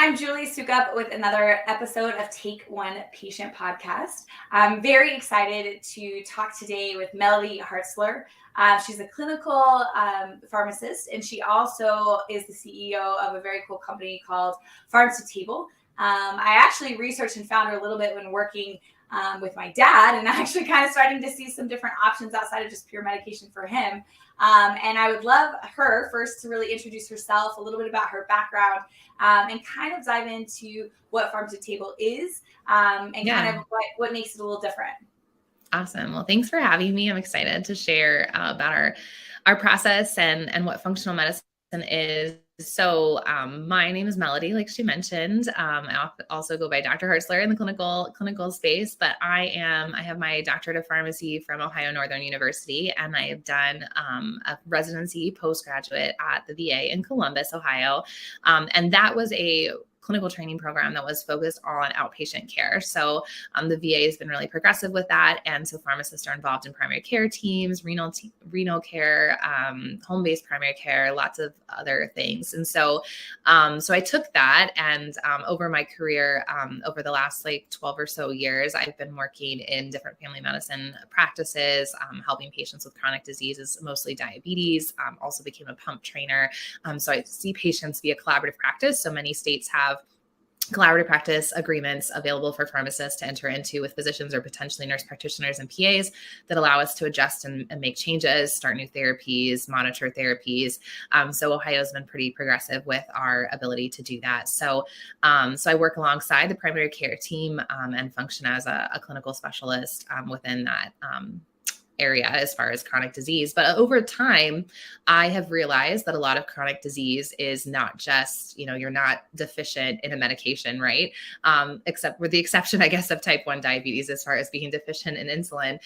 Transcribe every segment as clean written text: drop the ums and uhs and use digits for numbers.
I'm Julie Sukup with another episode of Take One Patient Podcast. I'm very excited to talk today with Melody Hartzler. She's a clinical pharmacist, and she also is the CEO of a very cool company called Pharm to Table. I actually researched and found her a little bit when working with my dad, and actually kind of starting to see some different options outside of just pure medication for him. And I would love her first to really introduce herself, a little bit about her background, and kind of dive into what Pharm to Table is, and kind of what makes it a little different. Awesome. Well, thanks for having me. I'm excited to share about our process and what functional medicine is. So my name is Melody, like she mentioned. I also go by Dr. Hartzler in the clinical space, but I have my doctorate of pharmacy from Ohio Northern University, and I have done a residency postgraduate at the VA in Columbus, Ohio. And that was a clinical training program that was focused on outpatient care. So the VA has been really progressive with that. And so pharmacists are involved in primary care teams, renal care, home-based primary care, lots of other things. And so I took that, and over my career, over the last 12 or so years, I've been working in different family medicine practices, helping patients with chronic diseases, mostly diabetes. Also became a pump trainer. So I see patients via collaborative practice. So many states have collaborative practice agreements available for pharmacists to enter into with physicians or potentially nurse practitioners and PAs that allow us to adjust and make changes, start new therapies, monitor therapies. So Ohio has been pretty progressive with our ability to do that. So I work alongside the primary care team and function as a clinical specialist within that area as far as chronic disease. But over time, I have realized that a lot of chronic disease is not just, you're not deficient in a medication, right? Except with the exception, I guess, of type 1 diabetes as far as being deficient in insulin.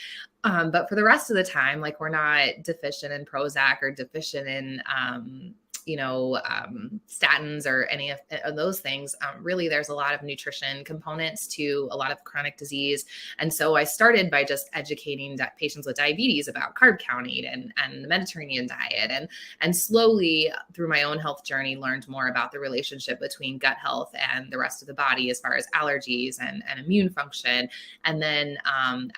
But for the rest of the time, we're not deficient in Prozac or deficient in, statins or any of those things. Really, there's a lot of nutrition components to a lot of chronic disease. And so I started by just educating patients with diabetes about carb counting and the Mediterranean diet. And slowly through my own health journey, learned more about the relationship between gut health and the rest of the body as far as allergies and immune function. And then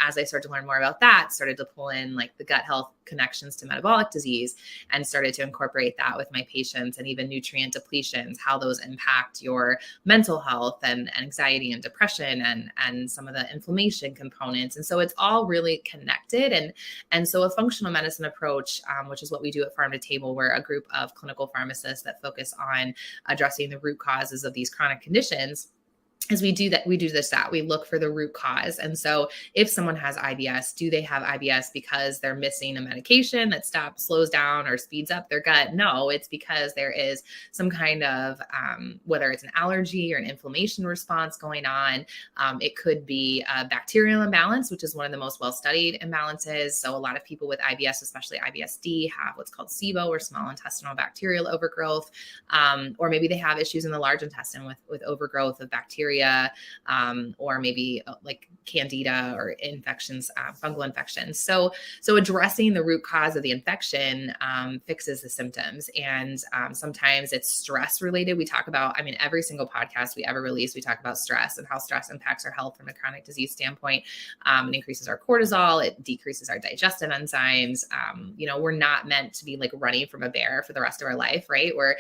as I started to learn more about that, started to pull in the gut health connections to metabolic disease and started to incorporate that with my patients, and even nutrient depletions, how those impact your mental health and anxiety and depression and some of the inflammation components. And so it's all really connected. And so a functional medicine approach, which is what we do at Pharm to Table, we're a group of clinical pharmacists that focus on addressing the root causes of these chronic conditions. As we do that, we look for the root cause. And so if someone has IBS, do they have IBS because they're missing a medication that slows down or speeds up their gut? No, it's because there is some kind of, whether it's an allergy or an inflammation response going on. It could be a bacterial imbalance, which is one of the most well-studied imbalances. So a lot of people with IBS, especially IBS-D, have what's called SIBO, or small intestinal bacterial overgrowth. Or maybe they have issues in the large intestine with overgrowth of bacteria. Or maybe candida or infections, fungal infections. So addressing the root cause of the infection fixes the symptoms. And sometimes it's stress related. We talk about, every single podcast we ever release, we talk about stress and how stress impacts our health from a chronic disease standpoint. It increases our cortisol. It decreases our digestive enzymes. We're not meant to be running from a bear for the rest of our life, right? Where,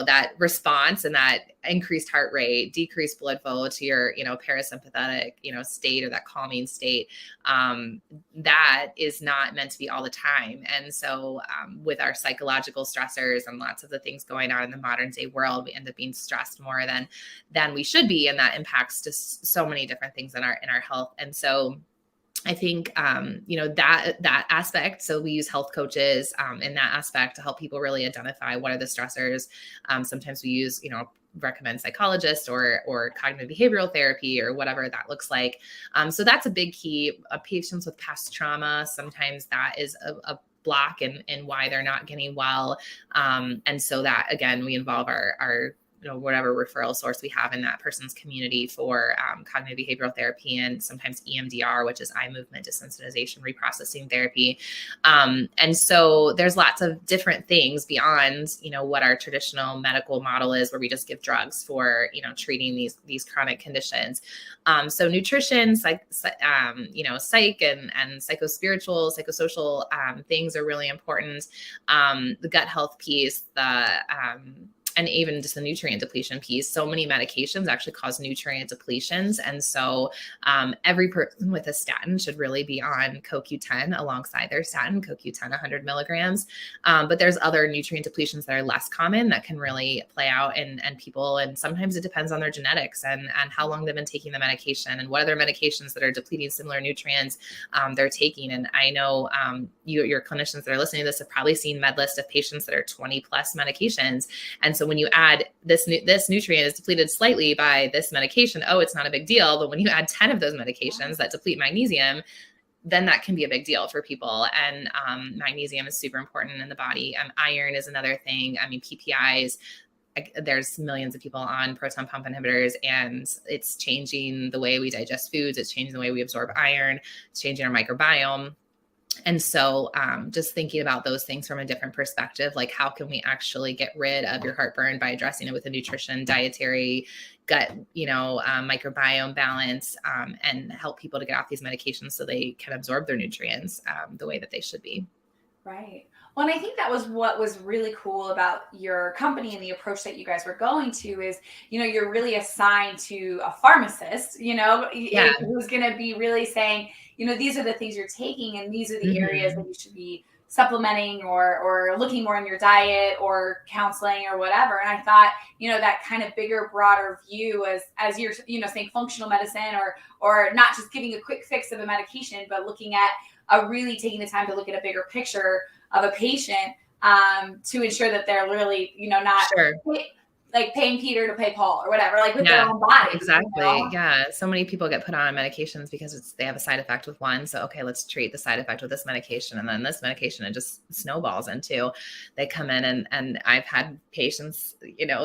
that response and that increased heart rate, decreased blood flow to your, parasympathetic, state, or that calming state, that is not meant to be all the time. And so with our psychological stressors and lots of the things going on in the modern day world, we end up being stressed more than we should be. And that impacts just so many different things in our health. And so I think, that aspect. So we use health coaches in that aspect to help people really identify what are the stressors. Sometimes we use, recommend psychologists or cognitive behavioral therapy or whatever that looks like. So that's a big key. Patients with past trauma, sometimes that is a block in why they're not getting well. And so that, again, we involve our whatever referral source we have in that person's community for cognitive behavioral therapy, and sometimes EMDR, which is eye movement desensitization reprocessing therapy. And so there's lots of different things beyond, what our traditional medical model is, where we just give drugs for, treating these chronic conditions. So nutrition, psych and psychospiritual, psychosocial things are really important. The gut health piece, and even just the nutrient depletion piece. So many medications actually cause nutrient depletions. And so every person with a statin should really be on CoQ10 alongside their statin, CoQ10 100 milligrams. But there's other nutrient depletions that are less common that can really play out in people. And sometimes it depends on their genetics and how long they've been taking the medication and what other medications that are depleting similar nutrients they're taking. And I know your clinicians that are listening to this have probably seen med list of patients that are 20 plus medications. And so when you add this nutrient is depleted slightly by this medication, it's not a big deal. But when you add 10 of those medications that deplete magnesium, then that can be a big deal for people. And magnesium is super important in the body. Iron is another thing. I mean, PPIs, there's millions of people on proton pump inhibitors, and it's changing the way we digest foods. It's changing the way we absorb iron. It's changing our microbiome. And so just thinking about those things from a different perspective, like how can we actually get rid of your heartburn by addressing it with a nutrition, dietary, gut, microbiome balance, and help people to get off these medications so they can absorb their nutrients the way that they should be. Right. Well, and I think that was what was really cool about your company and the approach that you guys were going to is, you're really assigned to a pharmacist, who's going to be really saying, these are the things you're taking and these are the areas that you should be supplementing or looking more in your diet or counseling or whatever. And I thought, that kind of bigger, broader view as you're, saying functional medicine or not just giving a quick fix of a medication, but looking at really taking the time to look at a bigger picture of a patient to ensure that they're really, not like paying Peter to pay Paul or whatever, like with their own body. Exactly. Yeah. So many people get put on medications because they have a side effect with one. So, okay, let's treat the side effect with this medication. And then this medication, it just snowballs into, they come in and I've had patients,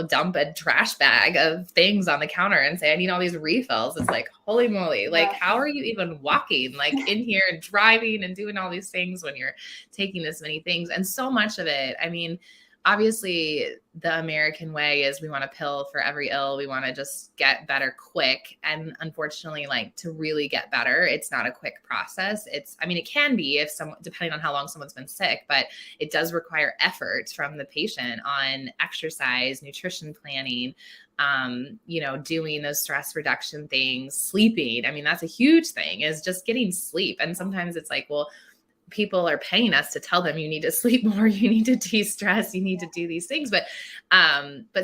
dump a trash bag of things on the counter and say, I need all these refills. It's like, holy moly, like, how are you even walking like in here and driving and doing all these things when you're taking this many things? And so much of it, I mean, obviously the American way is we want a pill for every ill. We want to just get better quick. And unfortunately, like to really get better, it's not a quick process. It can be depending on how long someone's been sick, but it does require effort from the patient on exercise, nutrition planning, doing those stress reduction things, sleeping. I mean, that's a huge thing, is just getting sleep. And sometimes it's like, well, people are paying us to tell them you need to sleep more, you need to de-stress, you need to do these things. But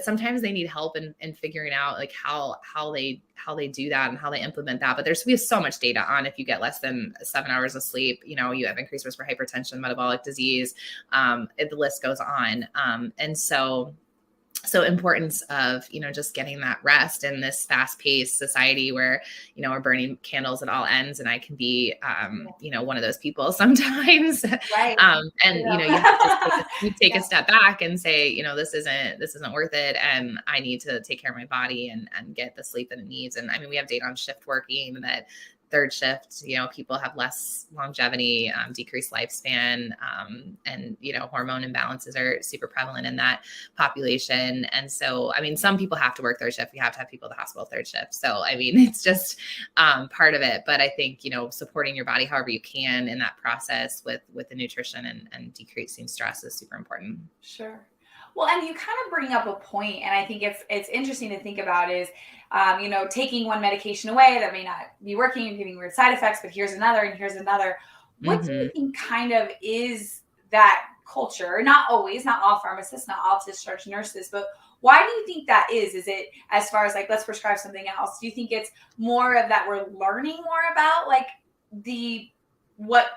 sometimes they need help in figuring out like how they do that and how they implement that. But we have so much data on if you get less than 7 hours of sleep, you have increased risk for hypertension, metabolic disease. The list goes on. And so importance of, just getting that rest in this fast paced society where, we're burning candles at all ends, and I can be, one of those people sometimes. Right. You have to take a step back and say, this isn't worth it. And I need to take care of my body and get the sleep that it needs. And I mean, we have data on shift working that third shift, people have less longevity, decreased lifespan, and, hormone imbalances are super prevalent in that population. And so, I mean, some people have to work third shift. We have to have people at the hospital third shift. So, I mean, it's just part of it. But I think, supporting your body however you can in that process with the nutrition and decreasing stress is super important. Sure. Well, and you kind of bring up a point, and I think it's interesting to think about is, taking one medication away that may not be working and giving weird side effects, but here's another and here's another. What do you think kind of is that culture? Not always, not all pharmacists, not all discharge nurses, but why do you think that is? Is it as far as like, let's prescribe something else? Do you think it's more of that we're learning more about like what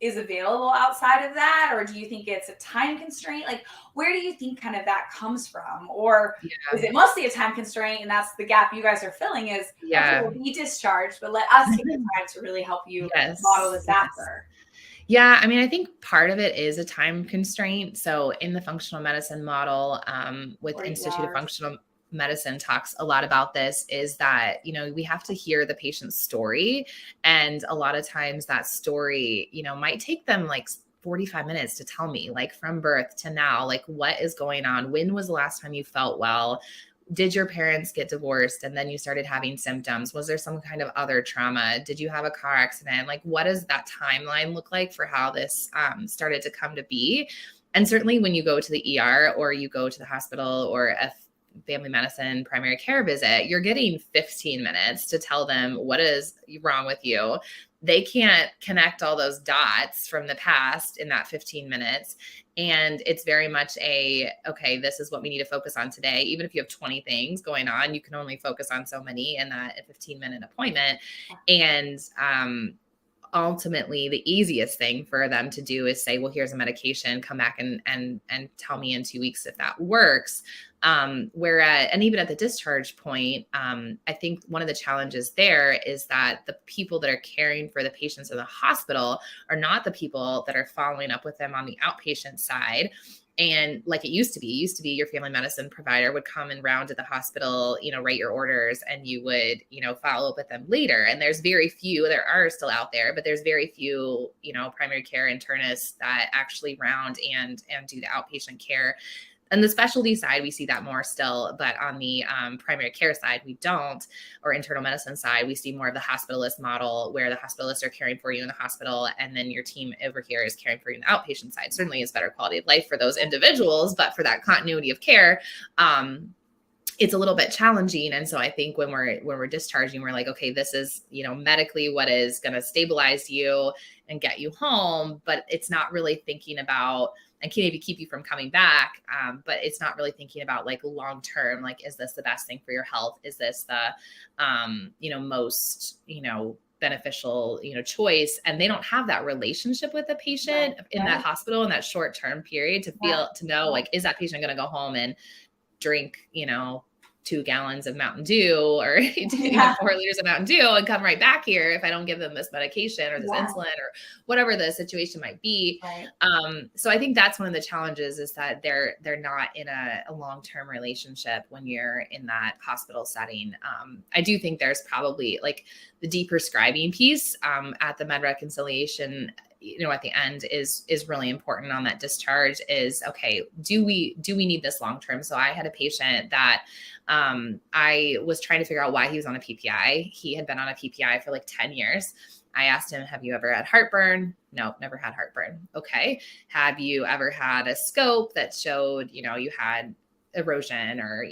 is available outside of that? Or do you think it's a time constraint? Like, where do you think kind of that comes from? Or is it mostly a time constraint and that's the gap you guys are filling is, okay, we'll be discharged, but let us take the time to really help you model this after? Yeah, I mean, I think part of it is a time constraint. So in the functional medicine model, with 42 Institute of hours. Functional Medicine talks a lot about this, is that, we have to hear the patient's story. And a lot of times that story, might take them like 45 minutes to tell me, like from birth to now, like what is going on? When was the last time you felt well? Did your parents get divorced and then you started having symptoms? Was there some kind of other trauma? Did you have a car accident? Like, what does that timeline look like for how this started to come to be? And certainly when you go to the ER or you go to the hospital or a family medicine primary care visit, you're getting 15 minutes to tell them what is wrong with you. They can't connect all those dots from the past in that 15 minutes. And it's very much okay, this is what we need to focus on today. Even if you have 20 things going on, you can only focus on so many in that 15-minute appointment. And ultimately the easiest thing for them to do is say, well, here's a medication, come back and tell me in 2 weeks if that works. And even at the discharge point, I think one of the challenges there is that the people that are caring for the patients in the hospital are not the people that are following up with them on the outpatient side. And like it used to be your family medicine provider would come and round to the hospital, write your orders, and you would, follow up with them later. And there's very few, there are still out there, but there's very few, primary care internists that actually round and do the outpatient care. And the specialty side, we see that more still, but on the primary care side, we don't, or internal medicine side, we see more of the hospitalist model where the hospitalists are caring for you in the hospital. And then your team over here is caring for you in the outpatient side. Certainly is better quality of life for those individuals, but for that continuity of care, it's a little bit challenging. And so I think when we're discharging, we're like, okay, this is, medically what is going to stabilize you and get you home, but it's not really thinking about and can maybe keep you from coming back. But it's not really thinking about like long-term, like, is this the best thing for your health? Is this the, most, beneficial, choice? And they don't have that relationship with the patient in that hospital in that short-term period to know, like, is that patient going to go home and drink, 2 gallons of Mountain Dew or 4 liters of Mountain Dew and come right back here if I don't give them this medication or this insulin or whatever the situation might be. Right. So I think that's one of the challenges is that they're not in a long-term relationship when you're in that hospital setting. I do think there's probably like the deprescribing piece at the med reconciliation, at the end is really important on that discharge is, okay, do we need this long-term? So I had a patient that I was trying to figure out why he was on a PPI. He had been on a PPI for like 10 years. I asked him, have you ever had heartburn? No, never had heartburn. Okay. Have you ever had a scope that showed, you had erosion or,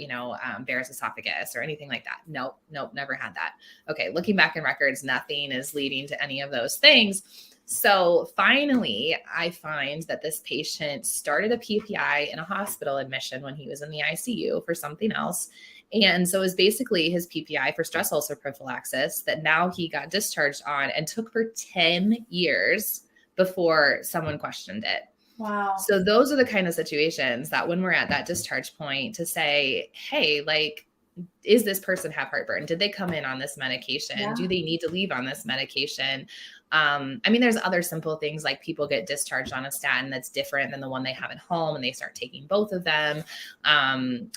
Barrett's esophagus or anything like that? Nope, never had that. Okay. Looking back in records, nothing is leading to any of those things. So finally, I find that this patient started a PPI in a hospital admission when he was in the ICU for something else. And so it was basically his PPI for stress ulcer prophylaxis that now he got discharged on and took for 10 years before someone questioned it. Wow. So those are the kind of situations that when we're at that discharge point to say, hey, like, is this person have heartburn? Did they come in on this medication? Yeah. Do they need to leave on this medication? There's other simple things like people get discharged on a statin that's different than the one they have at home and they start taking both of them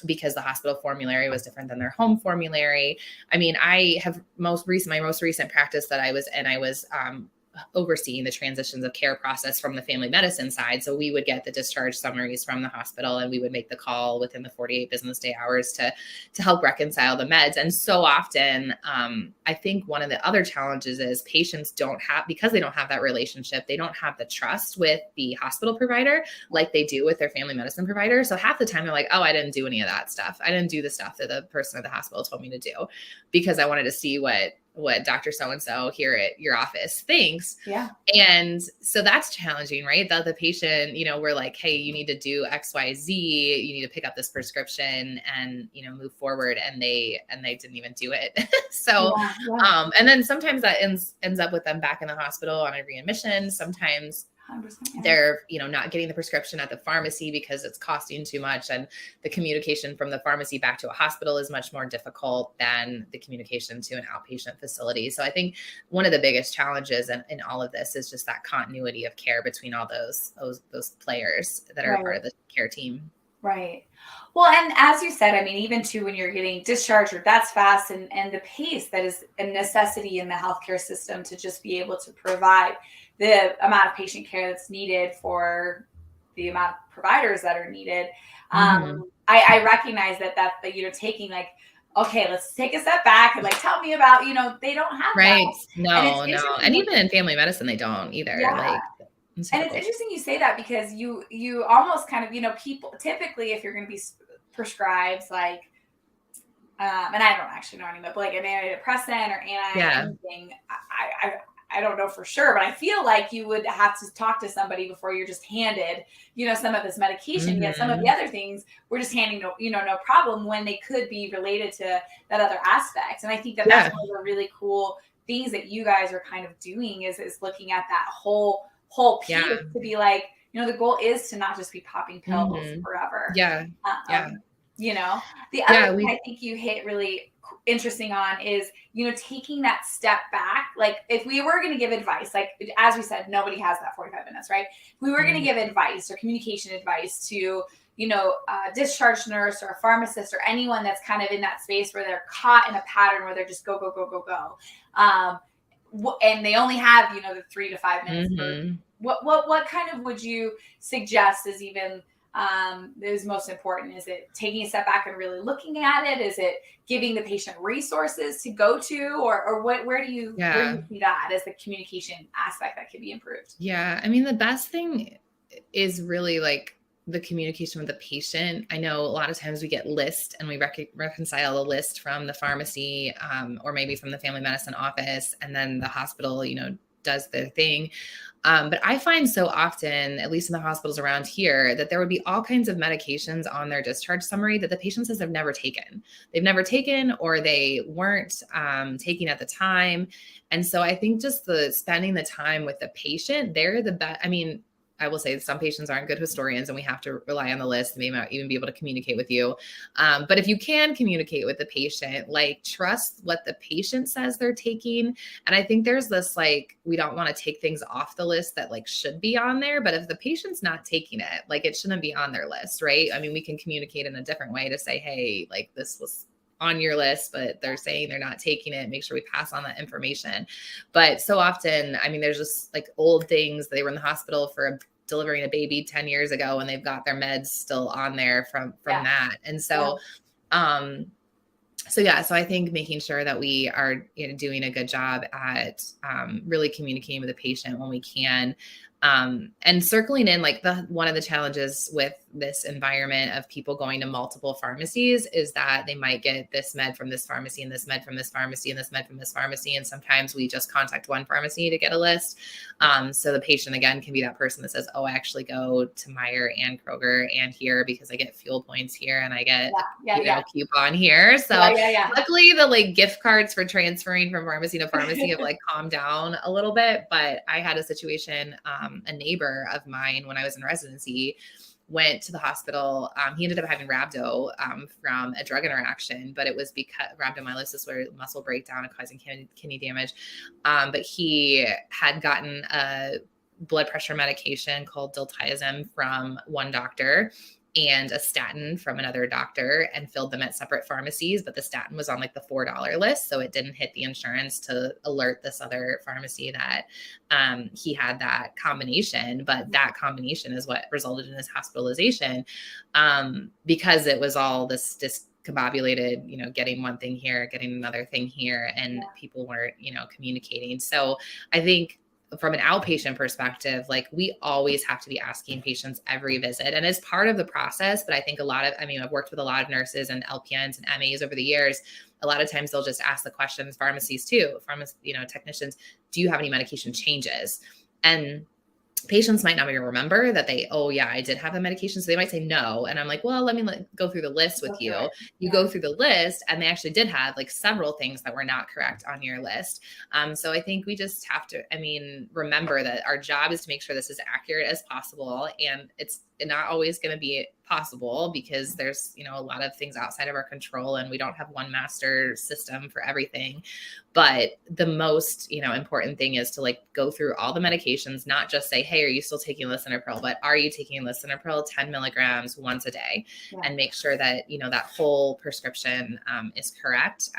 because the hospital formulary was different than their home formulary. I have my most recent practice that I was in, I was overseeing the transitions of care process from the family medicine side. So we would get the discharge summaries from the hospital and we would make the call within the 48 business day hours to help reconcile the meds. And so often, I think one of the other challenges is patients because they don't have that relationship, they don't have the trust with the hospital provider like they do with their family medicine provider. So half the time they're like, oh, I didn't do any of that stuff. I didn't do the stuff that the person at the hospital told me to do because I wanted to see what Dr. So-and-so here at your office thinks. Yeah. And so that's challenging, right? That the patient, we're like, hey, you need to do X, Y, Z, you need to pick up this prescription and, move forward. And they didn't even do it. So, and then sometimes that ends up with them back in the hospital on a readmission. Sometimes 100%, yeah. They're, not getting the prescription at the pharmacy because it's costing too much. And the communication from the pharmacy back to a hospital is much more difficult than the communication to an outpatient facility. So I think one of the biggest challenges in all of this is just that continuity of care between all those players that are part of the care team. Right. Well, and as you said, I mean, even too, when you're getting discharged, that's fast, and the pace that is a necessity in the healthcare system to just be able to provide the amount of patient care that's needed for the amount of providers that are needed. I recognize that taking like, okay, let's take a step back and like, tell me about, they don't have that. No. And even in family medicine, they don't either. Yeah. And it's interesting you say that, because you almost kind of, people typically, if you're going to be prescribed like, and I don't actually know anything, but like an antidepressant or anything, I don't know for sure, but I feel like you would have to talk to somebody before you're just handed, some of this medication. Yet some of the other things we're just handing, no problem, when they could be related to that other aspect. And I think that's one of the really cool things that you guys are kind of doing is looking at that whole piece to be like, the goal is to not just be popping pills forever. The other thing I think you hit really interesting on is, taking that step back. Like if we were going to give advice, like as we said, nobody has that 45 minutes, right? If we were going to give advice or communication advice to, a discharge nurse or a pharmacist or anyone that's kind of in that space where they're caught in a pattern where they're just go, and they only have, the 3 to 5 minutes. What kind of would you suggest is even is most important? Is it taking a step back and really looking at it? Is it giving the patient resources to go to, or where do you see that as the communication aspect that could be improved? Yeah, I mean, the best thing is really like the communication with the patient. I know a lot of times we get list and we reconcile the list from the pharmacy or maybe from the family medicine office, and then the hospital, does their thing. But I find so often, at least in the hospitals around here, that there would be all kinds of medications on their discharge summary that the patient says they've never taken. They've never taken, or they weren't taking at the time. And so I think just spending the time with the patient, they're the best. I mean, I will say some patients aren't good historians and we have to rely on the list. They might even be able to communicate with you. But if you can communicate with the patient, like trust what the patient says they're taking. And I think there's this, like, we don't want to take things off the list that like should be on there, but if the patient's not taking it, like it shouldn't be on their list, right? I mean, we can communicate in a different way to say, hey, like this was on your list, but they're saying they're not taking it. Make sure we pass on that information. But so often, I mean, there's just like old things. They were in the hospital for delivering a baby 10 years ago and they've got their meds still on there from that. And so, so I think making sure that we are doing a good job at really communicating with the patient when we can. And circling in, like one of the challenges with this environment of people going to multiple pharmacies is that they might get this med from this pharmacy and this med from this pharmacy and this med from this pharmacy. And sometimes we just contact one pharmacy to get a list. So the patient, again, can be that person that says, oh, I actually go to Meijer and Kroger and here because I get fuel points here and I get a coupon here. So luckily the like gift cards for transferring from pharmacy to pharmacy have like calmed down a little bit. But I had a situation, a neighbor of mine when I was in residency went to the hospital. He ended up having rhabdo from a drug interaction, but it was because rhabdomyolysis, where muscle breakdown and causing kidney damage. But he had gotten a blood pressure medication called diltiazem from one doctor and a statin from another doctor, and filled them at separate pharmacies. But the statin was on like the $4 list. So it didn't hit the insurance to alert this other pharmacy that he had that combination. But that combination is what resulted in his hospitalization because it was all this discombobulated, getting one thing here, getting another thing here, and people weren't, communicating. So I think from an outpatient perspective, like we always have to be asking patients every visit, and as part of the process. But I think I've worked with a lot of nurses and LPNs and MAs over the years. A lot of times they'll just ask the questions, pharmacies too, technicians, do you have any medication changes? And patients might not even remember that oh yeah, I did have a medication. So they might say no. And I'm like, well, let me go through the list with you. You go through the list, and they actually did have like several things that were not correct on your list. So I think we just have to, remember that our job is to make sure this is accurate as possible. And it's not always going to be possible because there's, a lot of things outside of our control, and we don't have one master system for everything. But the most, important thing is to like go through all the medications, not just say, hey, are you still taking lisinopril, but are you taking lisinopril 10 milligrams once a day, and make sure that, that whole prescription is correct.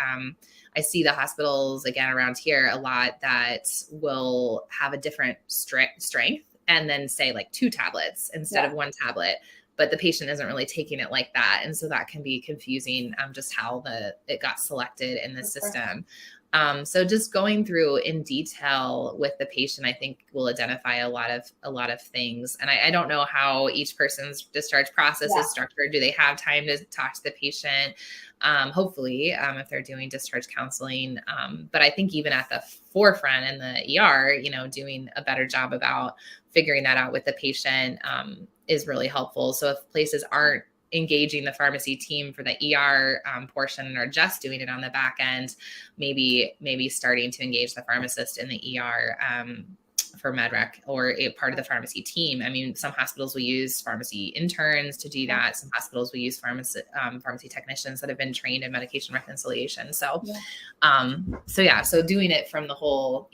I see the hospitals again around here a lot that will have a different strength and then say like 2 tablets instead of 1 tablet, but the patient isn't really taking it like that. And so that can be confusing, just how it got selected in the system. So just going through in detail with the patient, I think will identify a lot of things. And I don't know how each person's discharge process is structured. Do they have time to talk to the patient? Hopefully, if they're doing discharge counseling. But I think even at the forefront in the ER, doing a better job about figuring that out with the patient is really helpful. So if places aren't engaging the pharmacy team for the ER portion and are just doing it on the back end, maybe starting to engage the pharmacist in the ER for MedRec or a part of the pharmacy team. Some hospitals will use pharmacy interns to do that. Some hospitals will use pharmacy technicians that have been trained in medication reconciliation. So, so doing it from the whole,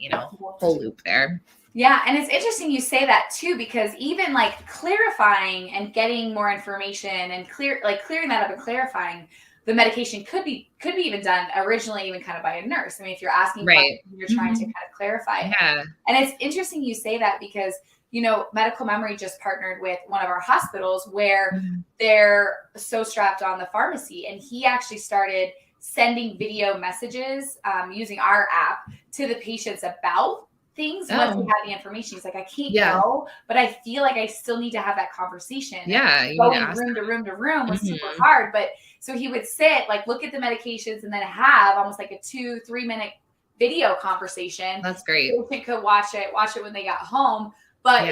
whole loop there. Yeah. And it's interesting you say that too, because even like clarifying and getting more information and clearing that up and clarifying the medication could be even done originally, even kind of by a nurse. If you're asking, you're trying to kind of clarify it. And it's interesting you say that because, Medical Memory just partnered with one of our hospitals where they're so strapped on the pharmacy, and he actually started sending video messages using our app to the patients about things once we have the information. He's like, I can't go, but I feel like I still need to have that conversation. Going room to room to room was super hard. But so he would sit, like, look at the medications and then have almost like a 2-3 minute video conversation. That's great. The patient could watch it when they got home. But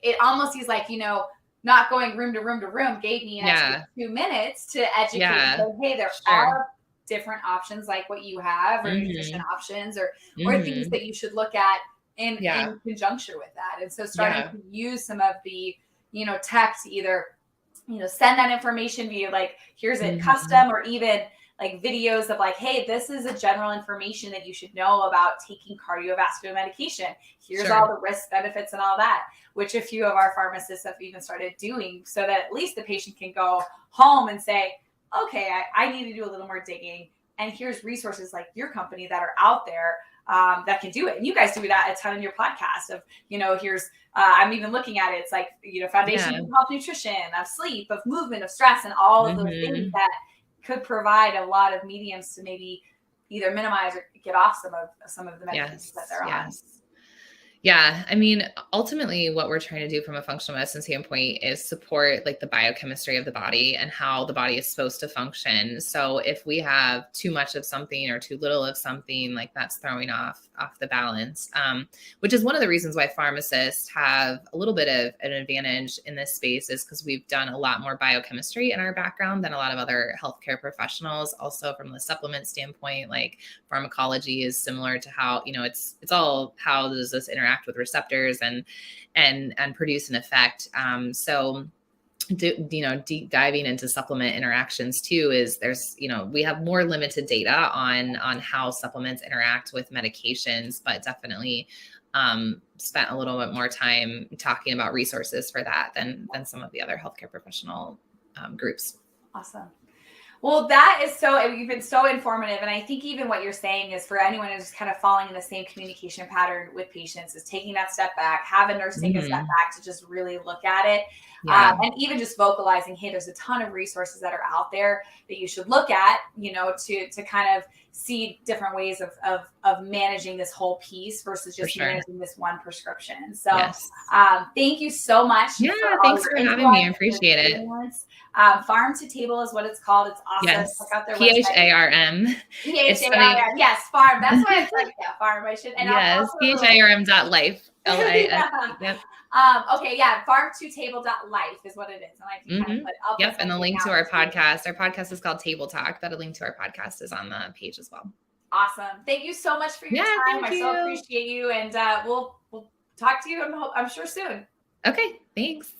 it almost, he's like, not going room to room to room, gave me an extra 2 minutes to educate. So, hey, there are different options like what you have, or nutrition options, or things that you should look at in conjunction with that. And so starting to use some of the, tech to either, send that information via like, here's it custom, or even like videos of like, hey, this is a general information that you should know about taking cardiovascular medication. Here's all the risk benefits and all that, which a few of our pharmacists have even started doing, so that at least the patient can go home and say, okay, I need to do a little more digging. And here's resources like your company that are out there that can do it. And you guys do that a ton in your podcast of, here's, I'm even looking at it. It's like, foundation of health, nutrition, of sleep, of movement, of stress, and all of those things that could provide a lot of mediums to maybe either minimize or get off some of the medications that they're on. Yeah. Ultimately what we're trying to do from a functional medicine standpoint is support like the biochemistry of the body and how the body is supposed to function. So if we have too much of something or too little of something, like that's throwing off the balance, which is one of the reasons why pharmacists have a little bit of an advantage in this space, is because we've done a lot more biochemistry in our background than a lot of other healthcare professionals. Also from the supplement standpoint, like pharmacology is similar to how, it's all how does this interact with receptors and produce an effect. So deep diving into supplement interactions too is there's, we have more limited data on how supplements interact with medications, but definitely spent a little bit more time talking about resources for that than some of the other healthcare professional groups. Awesome. Well, you've been so informative. And I think even what you're saying is for anyone who's kind of falling in the same communication pattern with patients is taking that step back, have a nurse take a step back to just really look at it. And even just vocalizing, hey, there's a ton of resources that are out there that you should look at, to kind of see different ways of managing this whole piece versus just managing this one prescription. So thank you so much. Yeah, thanks for having me. I appreciate it. Pharm to Table is what it's called. It's awesome. Yes. Check out their PHARM. PHARM. Yes, Pharm. That's why it's like that, Pharm. I should. And yes, PHARM.life. LIFE. Yep. Okay, yeah, farm2table.life is what it is. And I can kind of put Yep, and the link to our podcast. Our podcast is called Table Talk, but a link to our podcast is on the page as well. Awesome. Thank you so much for your time. I so appreciate you. And we'll talk to you, I'm sure, soon. Okay, thanks.